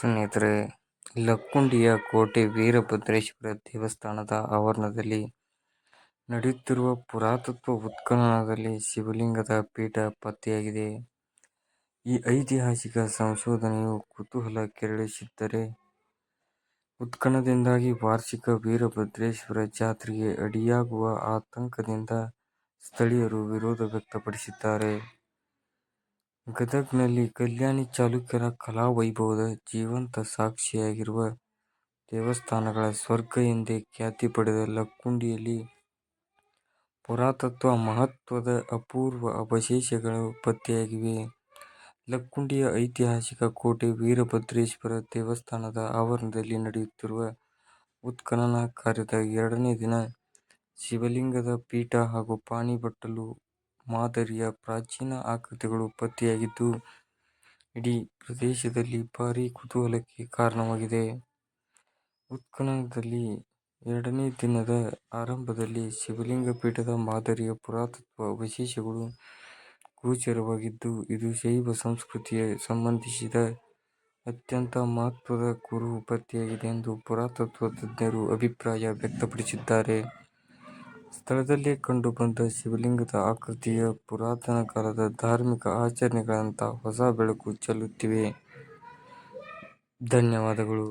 ಸ್ನೇಹಿತರೆ, ಲಕ್ಕುಂಡಿಯ ಕೋಟೆ ವೀರಭದ್ರೇಶ್ವರ ದೇವಸ್ಥಾನದ ಆವರಣದಲ್ಲಿ ನಡೆಯುತ್ತಿರುವ ಪುರಾತತ್ವ ಉತ್ಖನನದಲ್ಲಿ ಶಿವಲಿಂಗದ ಪೀಠ ಪತ್ತೆಯಾಗಿದೆ. ಈ ಐತಿಹಾಸಿಕ ಸಂಶೋಧನೆಯು ಕುತೂಹಲ ಕೆರಳಿಸಿದ್ದರೆ, ಉತ್ಖನನದಿಂದಾಗಿ ವಾರ್ಷಿಕ ವೀರಭದ್ರೇಶ್ವರ ಜಾತ್ರೆಗೆ ಅಡ್ಡಿಯಾಗುವ ಆತಂಕದಿಂದ ಸ್ಥಳೀಯರು ವಿರೋಧ ವ್ಯಕ್ತಪಡಿಸಿದ್ದಾರೆ. ಗದಗ್ನಲ್ಲಿ ಕಲ್ಯಾಣಿ ಚಾಲುಕ್ಯರ ಕಲಾವೈಭವದ ಜೀವಂತ ಸಾಕ್ಷಿಯಾಗಿರುವ ದೇವಸ್ಥಾನಗಳ ಸ್ವರ್ಗ ಎಂದೇ ಖ್ಯಾತಿ ಪಡೆದ ಲಕ್ಕುಂಡಿಯಲ್ಲಿ ಪುರಾತತ್ವ ಮಹತ್ವದ ಅಪೂರ್ವ ಅವಶೇಷಗಳು ಪತ್ತೆಯಾಗಿವೆ. ಲಕ್ಕುಂಡಿಯ ಐತಿಹಾಸಿಕ ಕೋಟೆ ವೀರಭದ್ರೇಶ್ವರ ದೇವಸ್ಥಾನದ ಆವರಣದಲ್ಲಿ ನಡೆಯುತ್ತಿರುವ ಉತ್ಖನನ ಕಾರ್ಯದ 2ನೇ ದಿನ ಶಿವಲಿಂಗದ ಪೀಠ ಹಾಗೂ ಪಾಣಿಬಟ್ಟಲು ಮಾದರಿಯ ಪ್ರಾಚೀನ ಆಕೃತಿಗಳು ಪತ್ತೆಯಾಗಿದ್ದು, ಇಡೀ ಪ್ರದೇಶದಲ್ಲಿ ಭಾರೀ ಕುತೂಹಲಕ್ಕೆ ಕಾರಣವಾಗಿದೆ. ಉತ್ಖನನದಲ್ಲಿ 2ನೇ ದಿನದ ಆರಂಭದಲ್ಲಿ ಶಿವಲಿಂಗ ಪೀಠದ ಮಾದರಿಯ ಪುರಾತತ್ವ ಅವಶೇಷಗಳು ಗೋಚರವಾಗಿದ್ದು, ಇದು ಶೈವ ಸಂಸ್ಕೃತಿಗೆ ಸಂಬಂಧಿಸಿದ ಅತ್ಯಂತ ಮಹತ್ವದ ಕುರುಹು ಪತ್ತೆಯಾಗಿದೆ ಎಂದು ಪುರಾತತ್ವ ತಜ್ಞರು ಅಭಿಪ್ರಾಯ ವ್ಯಕ್ತಪಡಿಸಿದ್ದಾರೆ. ಸ್ಥಳದಲ್ಲೇ ಕಂಡುಬಂದ ಶಿವಲಿಂಗದ ಆಕೃತಿಯ ಪುರಾತನ ಕಾಲದ ಧಾರ್ಮಿಕ ಆಚರಣೆಗಳತ್ತ ಹೊಸ ಬೆಳಕು ಚೆಲ್ಲುತ್ತಿವೆ. ಧನ್ಯವಾದಗಳು.